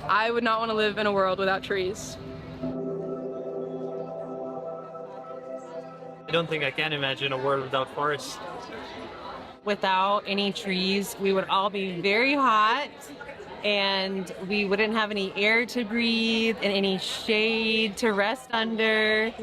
I would not want to live in a world without trees. I don't think I can imagine a world without forests. Without any trees, we would all be very hot and we wouldn't have any air to breathe and any shade to rest under.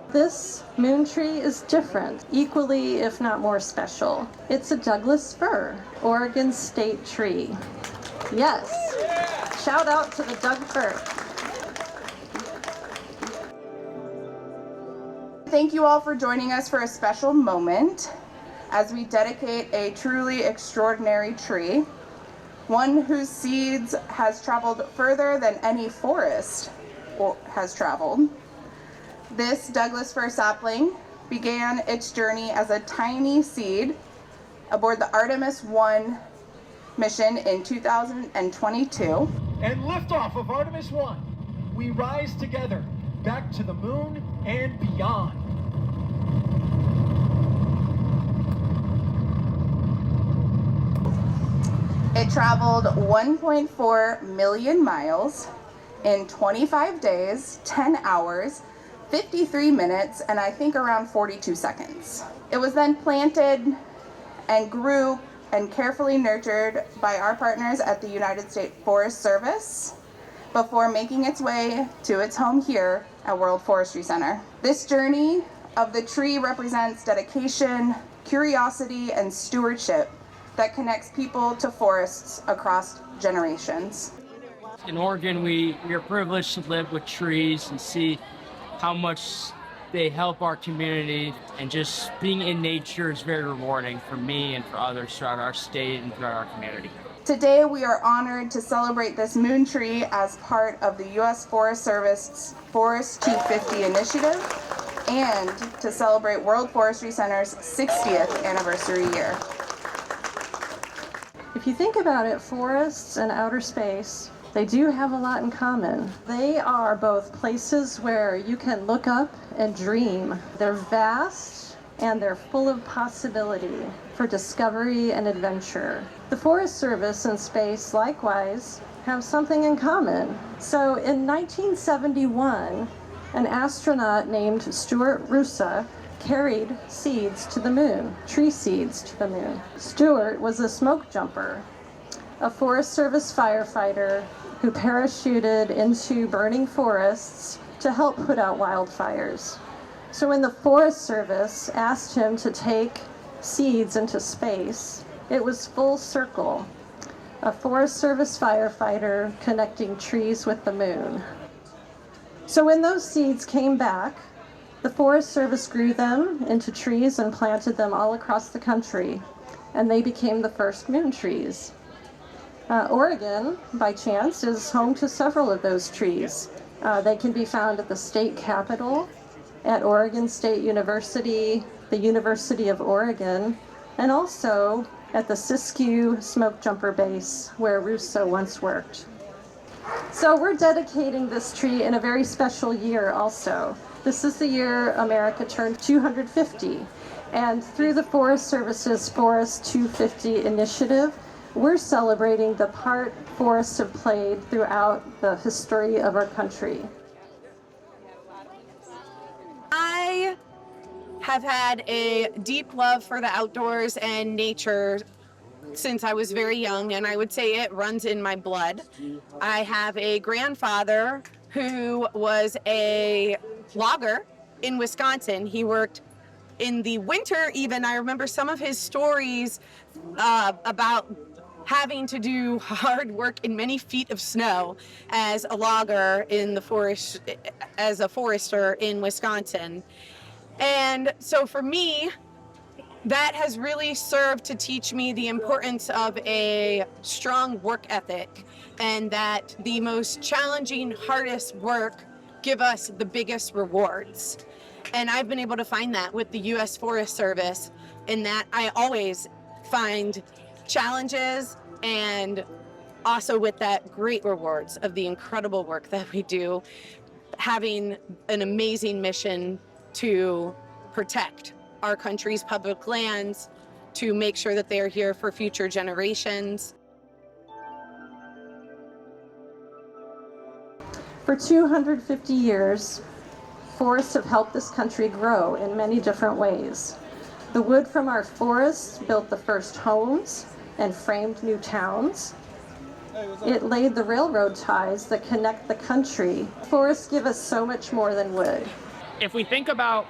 This moon tree is different, equally if not more special. It's a Douglas Fir, Oregon state tree. Yes, shout out to the Doug Fir. Thank you all for joining us for a special moment as we dedicate a truly extraordinary tree, one whose seeds has traveled further than any forest has traveled. This Douglas fir sapling began its journey as a tiny seed aboard the Artemis 1 mission in 2022. And liftoff of Artemis 1, we rise together back to the moon and beyond. It traveled 1.4 million miles in 25 days, 10 hours, 53 minutes, and I think around 42 seconds. It was then planted and grew and carefully nurtured by our partners at the United States Forest Service before making its way to its home here at World Forestry Center. This journey of the tree represents dedication, curiosity, and stewardship that connects people to forests across generations. In Oregon, we are privileged to live with trees and see how much they help our community, and just being in nature is very rewarding for me and for others throughout our state and throughout our community. Today we are honored to celebrate this moon tree as part of the U.S. Forest Service's Forests250 initiative and to celebrate World Forestry Center's 60th anniversary year. If you think about it, forests and outer space, they do have a lot in common. They are both places where you can look up and dream. They're vast and they're full of possibility for discovery and adventure. The Forest Service and space, likewise, have something in common. So in 1971, an astronaut named Stuart Roosa carried seeds to the moon, tree seeds to the moon. Stuart was a smoke jumper, a Forest Service firefighter who parachuted into burning forests to help put out wildfires. So when the Forest Service asked him to take seeds into space, it was full circle. A Forest Service firefighter connecting trees with the moon. So when those seeds came back, the Forest Service grew them into trees and planted them all across the country, and they became the first moon trees. Oregon, by chance, is home to several of those trees. They can be found at the state capitol, at Oregon State University, the University of Oregon, and also at the Siskiyou Smoke Jumper Base, where Russo once worked. So we're dedicating this tree in a very special year also. This is the year America turned 250, and through the Forest Service's Forests250 initiative, we're celebrating the part forests have played throughout the history of our country. I have had a deep love for the outdoors and nature since I was very young, and I would say it runs in my blood. I have a grandfather who was a logger in Wisconsin. He worked in the winter even. I remember some of his stories about having to do hard work in many feet of snow as a logger in the forest, as a forester in Wisconsin. And so for me, that has really served to teach me the importance of a strong work ethic, and that the most challenging, hardest work give us the biggest rewards. And I've been able to find that with the U.S. Forest Service, in that I always find challenges and also with that great rewards of the incredible work that we do having an amazing mission to protect our country's public lands, to make sure that they are here for future generations. For 250 years, forests have helped this country grow in many different ways. The wood from our forests built the first homes and framed new towns. It laid the railroad ties that connect the country. Forests give us so much more than wood. If we think about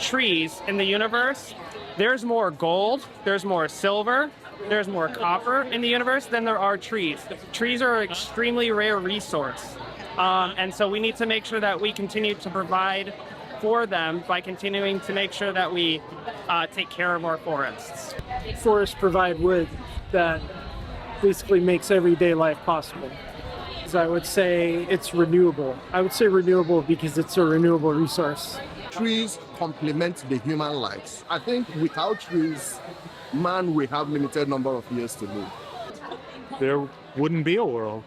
trees in the universe, there's more gold, there's more silver, there's more copper in the universe than there are trees. Trees are an extremely rare resource. And so we need to make sure that we continue to provide for them by continuing to make sure that we take care of our forests. Forests provide wood that basically makes everyday life possible. So I would say it's renewable. I would say renewable because it's a renewable resource. Trees complement the human lives. I think without trees, man will have limited number of years to live. There wouldn't be a world.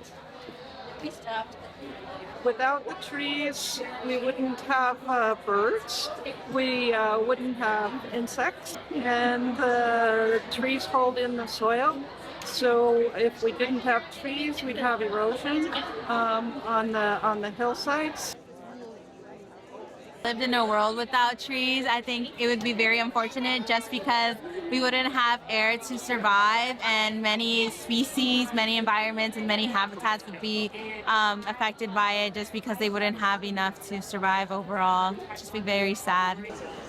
Without the trees, we wouldn't have birds, we wouldn't have insects, and the trees hold in the soil. So if we didn't have trees, we'd have erosion on the hillsides. Lived in a world without trees, I think it would be very unfortunate just because we wouldn't have air to survive, and many species, many environments, and many habitats would be affected by it just because they wouldn't have enough to survive overall. It'd just be very sad.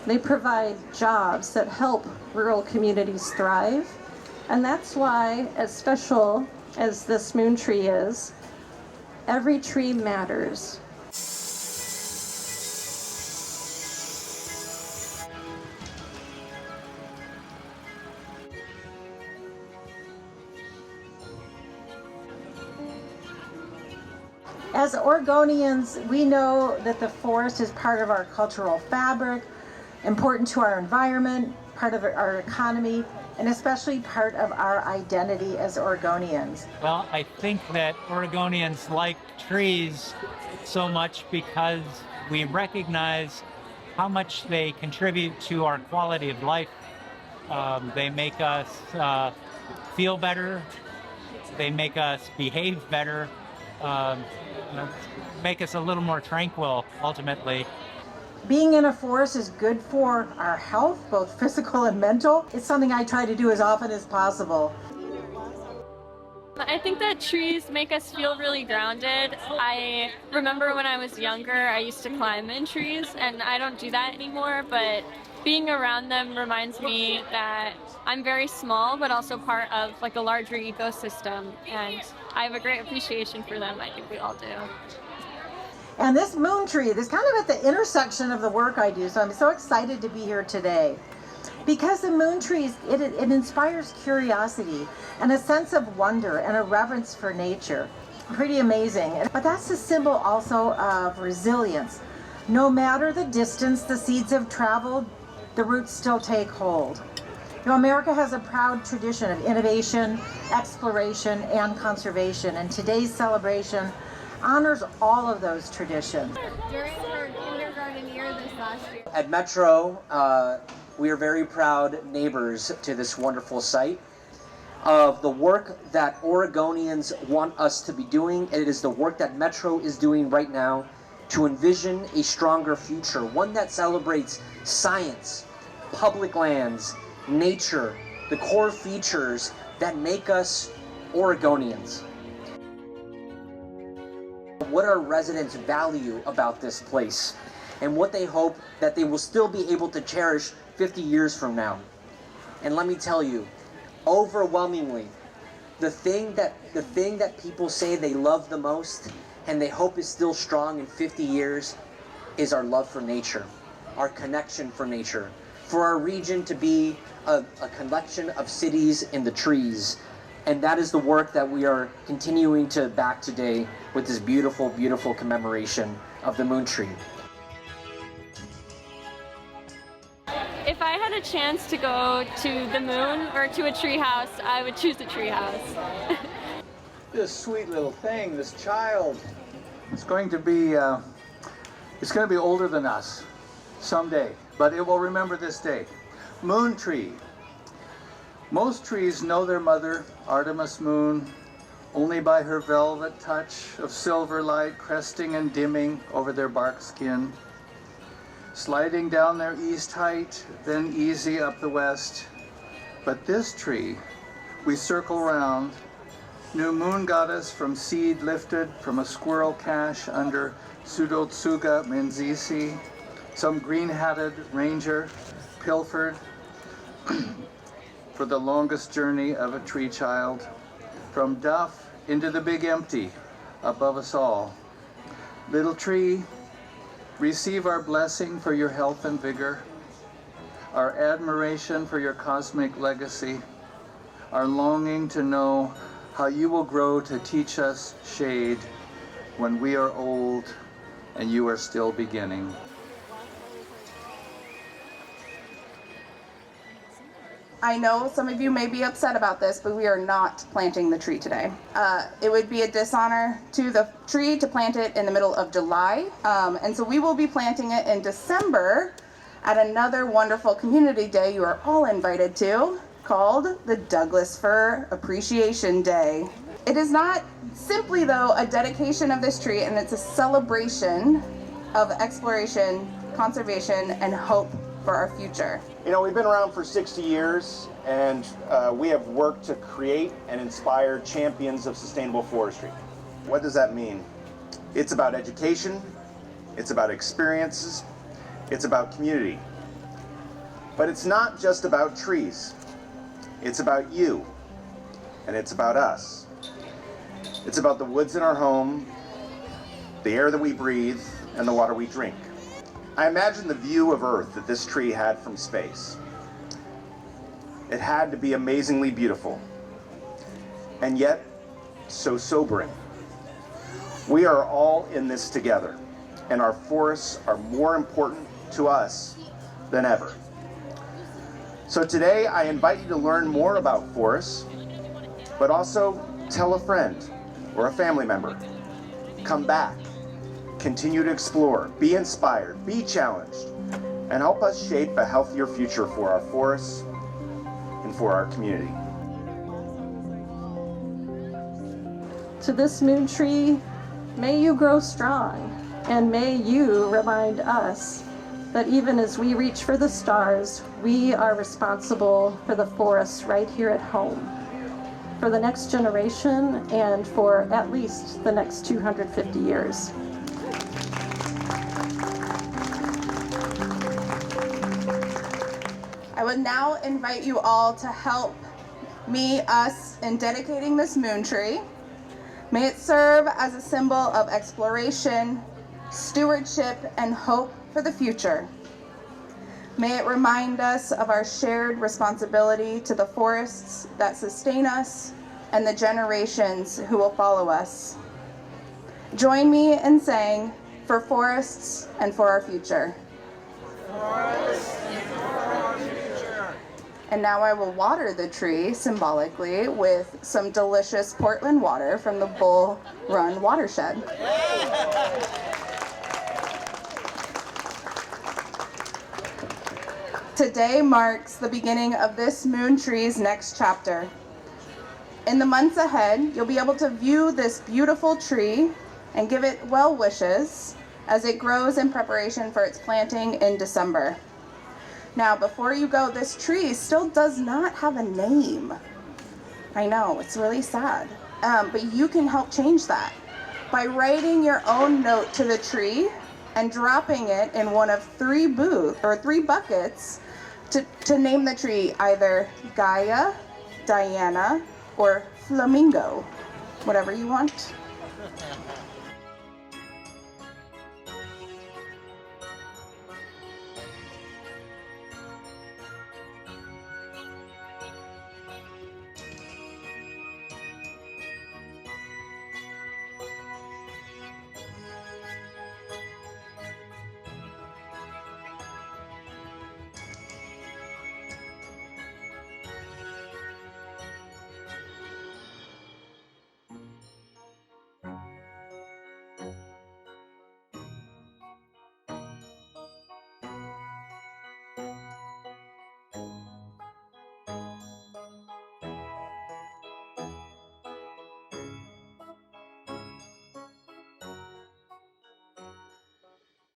They provide jobs that help rural communities thrive, and that's why, as special as this moon tree is, every tree matters. As Oregonians, we know that the forest is part of our cultural fabric, important to our environment, part of our economy, and especially part of our identity as Oregonians. Well, I think that Oregonians like trees so much because we recognize how much they contribute to our quality of life. They make us feel better, they make us behave better, make us a little more tranquil, ultimately. Being in a forest is good for our health, both physical and mental. It's something I try to do as often as possible. I think that trees make us feel really grounded. I remember when I was younger, I used to climb in trees, and I don't do that anymore, but being around them reminds me that I'm very small, but also part of like a larger ecosystem, and I have a great appreciation for them. I think we all do. And this moon tree is kind of at the intersection of the work I do, so I'm so excited to be here today. Because the moon tree, it inspires curiosity and a sense of wonder and a reverence for nature. Pretty amazing. But that's a symbol also of resilience. No matter the distance the seeds have traveled, the roots still take hold. You know, America has a proud tradition of innovation, exploration, and conservation, and today's celebration honors all of those traditions. During her kindergarten year this last year. At Metro, we are very proud neighbors to this wonderful site. Of the work that Oregonians want us to be doing, it is the work that Metro is doing right now to envision a stronger future, one that celebrates science, public lands, nature, the core features that make us Oregonians. What our residents value about this place and what they hope that they will still be able to cherish 50 years from now. And let me tell you, overwhelmingly, the thing that people say they love the most and they hope is still strong in 50 years is our love for nature, our connection for nature, for our region to be a collection of cities in the trees. And that is the work that we are continuing to back today with this beautiful, beautiful commemoration of the moon tree. If I had a chance to go to the moon or to a tree house, I would choose the tree house. This sweet little thing, this child, is going to be It's going to be older than us someday, but it will remember this day. Moon tree. Most trees know their mother, Artemis moon, only by her velvet touch of silver light cresting and dimming over their bark skin. Sliding down their east height, then easy up the west. But this tree, we circle round, new moon goddess from seed lifted from a squirrel cache under Pseudotsuga menzisi, some green-hatted ranger pilfered for the longest journey of a tree child, from duff into the big empty above us all. Little tree, receive our blessing for your health and vigor, our admiration for your cosmic legacy, our longing to know how you will grow to teach us shade when we are old and you are still beginning. I know some of you may be upset about this, but we are not planting the tree today. It would be a dishonor to the tree to plant it in the middle of July. And so we will be planting it in December at another wonderful community day you are all invited to, called the Douglas Fir Appreciation Day. It is not simply, though, a dedication of this tree, and it's a celebration of exploration, conservation, and hope for our future. You know, we've been around for 60 years, and we have worked to create and inspire champions of sustainable forestry. What does that mean? It's about education, it's about experiences, it's about community. But it's not just about trees. It's about you, and it's about us. It's about the woods in our home, the air that we breathe, and the water we drink. I imagine the view of Earth that this tree had from space. It had to be amazingly beautiful, and yet so sobering. We are all in this together, and our forests are more important to us than ever. So today I invite you to learn more about forests, but also tell a friend or a family member. Come back. Continue to explore, be inspired, be challenged, and help us shape a healthier future for our forests and for our community. To this moon tree, may you grow strong, and may you remind us that even as we reach for the stars, we are responsible for the forests right here at home, for the next generation, and for at least the next 250 years. I would now invite you all to help us in dedicating this moon tree. May it serve as a symbol of exploration, stewardship, and hope for the future. May it remind us of our shared responsibility to the forests that sustain us and the generations who will follow us. Join me in saying, for forests and for our future. And now I will water the tree symbolically with some delicious Portland water from the Bull Run watershed. Today marks the beginning of this moon tree's next chapter. In the months ahead, you'll be able to view this beautiful tree and give it well wishes as it grows in preparation for its planting in December. Now, before you go, this tree still does not have a name. I know, it's really sad. But you can help change that by writing your own note to the tree and dropping it in one of three buckets to name the tree either Gaia, Diana, or Flamingo, whatever you want.